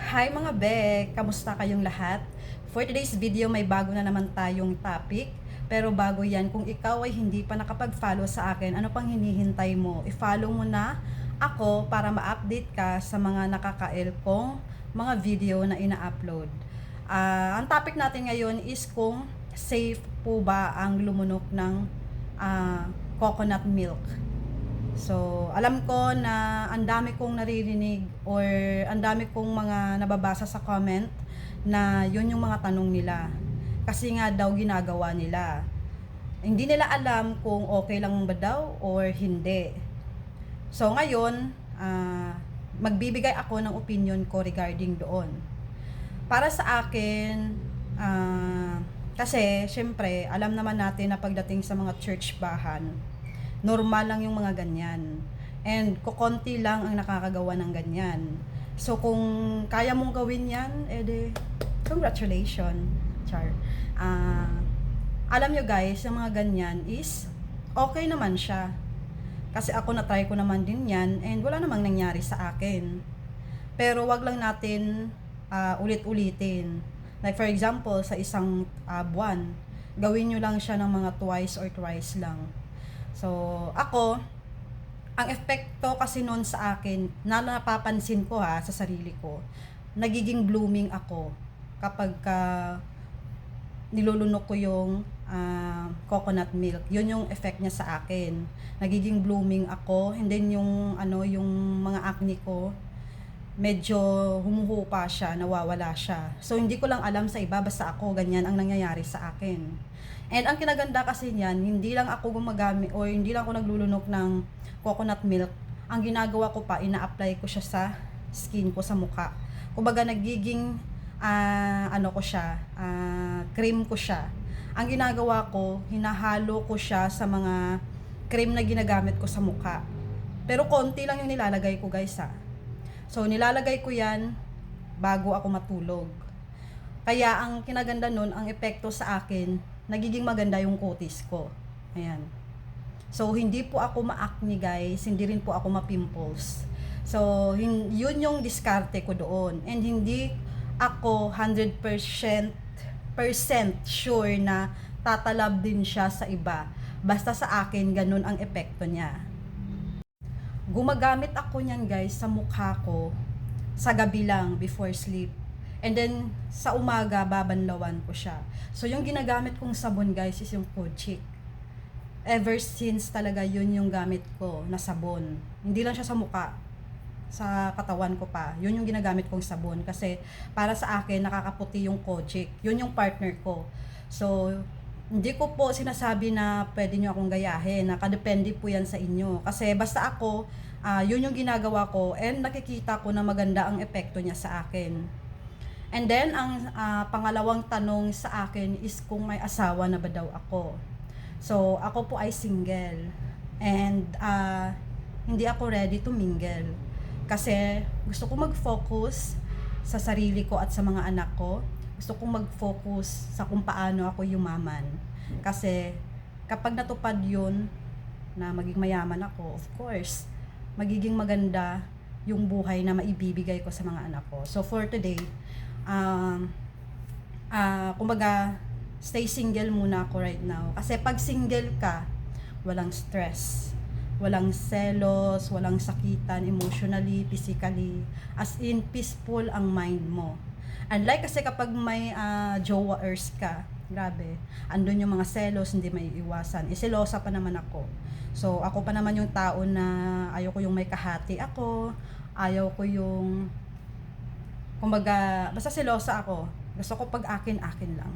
Hi mga bek! Kamusta kayong lahat? For today's video may bago na naman tayong topic. Pero bago yan, kung ikaw ay hindi pa nakapag-follow sa akin, ano pang hinihintay mo? I-follow mo na ako para ma-update ka sa mga nakakail kong mga video na ina-upload. Ang topic natin ngayon is kung safe po ba ang lumunok ng coconut milk. So, alam ko na ang dami kong naririnig or ang dami kong mga nababasa sa comment na yun yung mga tanong nila. Kasi nga daw ginagawa nila. Hindi nila alam kung okay lang ba daw or hindi. So, ngayon, magbibigay ako ng opinion ko regarding doon. Para sa akin, kasi syempre, alam naman natin na pagdating sa mga church bahan, normal lang yung mga ganyan. And kukonti lang ang nakakagawa ng ganyan. So kung kaya mong gawin yan, edi congratulations. Char. Alam nyo guys, yung mga ganyan is okay naman siya. Kasi ako na-try ko naman din yan and wala namang nangyari sa akin. Pero wag lang natin ulit-ulitin. Like for example, sa isang buwan, gawin nyo lang siya ng mga twice or thrice lang. So, ako, ang epekto kasi noon sa akin, na napapansin ko sa sarili ko, nagiging blooming ako kapag nilulunok ko yung coconut milk. Yun yung effect niya sa akin. Nagiging blooming ako, and then yung mga acne ko, medyo humuhupa siya, nawawala siya. So, hindi ko lang alam sa iba, basta ako, ganyan ang nangyayari sa akin. And ang kinaganda kasi niyan, hindi lang ako gumagamit o hindi lang ako naglulunok ng coconut milk. Ang ginagawa ko pa, ina-apply ko siya sa skin ko, sa mukha. Kumbaga nagiging cream ko siya. Ang ginagawa ko, hinahalo ko siya sa mga cream na ginagamit ko sa mukha. Pero konti lang yung nilalagay ko guys . So nilalagay ko yan bago ako matulog. Kaya ang kinaganda nun, ang epekto sa akin, nagiging maganda yung kutis ko. Ayan. So, hindi po ako ma-acne guys, hindi rin po ako ma-pimples. So, yun yung diskarte ko doon. And hindi ako 100% sure na tatalab din siya sa iba. Basta sa akin, ganun ang epekto niya. Gumagamit ako niyan guys sa mukha ko sa gabi lang before sleep. And then, sa umaga, babanlawan ko siya. So, yung ginagamit kong sabon, guys, is yung Kojic. Ever since talaga, yun yung gamit ko na sabon. Hindi lang siya sa mukha. Sa katawan ko pa. Yun yung ginagamit kong sabon. Kasi, para sa akin, nakakaputi yung Kojic. Yun yung partner ko. So, hindi ko po sinasabi na pwede nyo akong gayahin. Nakadepende po yan sa inyo. Kasi, basta ako, yun yung ginagawa ko. And nakikita ko na maganda ang epekto niya sa akin. And then, ang pangalawang tanong sa akin is kung may asawa na ba daw ako. So, ako po ay single. And, hindi ako ready to mingle. Kasi, gusto ko mag-focus sa sarili ko at sa mga anak ko. Gusto kong mag-focus sa kung paano ako yumaman. Kasi, kapag natupad yun, na maging mayaman ako, of course, magiging maganda yung buhay na maibibigay ko sa mga anak ko. So, for today, kumbaga stay single muna ako right now kasi pag single ka, walang stress, walang selos, walang sakitan emotionally, physically, as in peaceful ang mind mo. Unlike kasi kapag may jowaers ka, grabe, andun yung mga selos, hindi may iwasan. Selosa pa naman ako. So ako pa naman yung tao na ayaw ko yung may kahati ako, ayaw ko yung kumbaga, basta selosa ako. Gusto ko pag akin lang.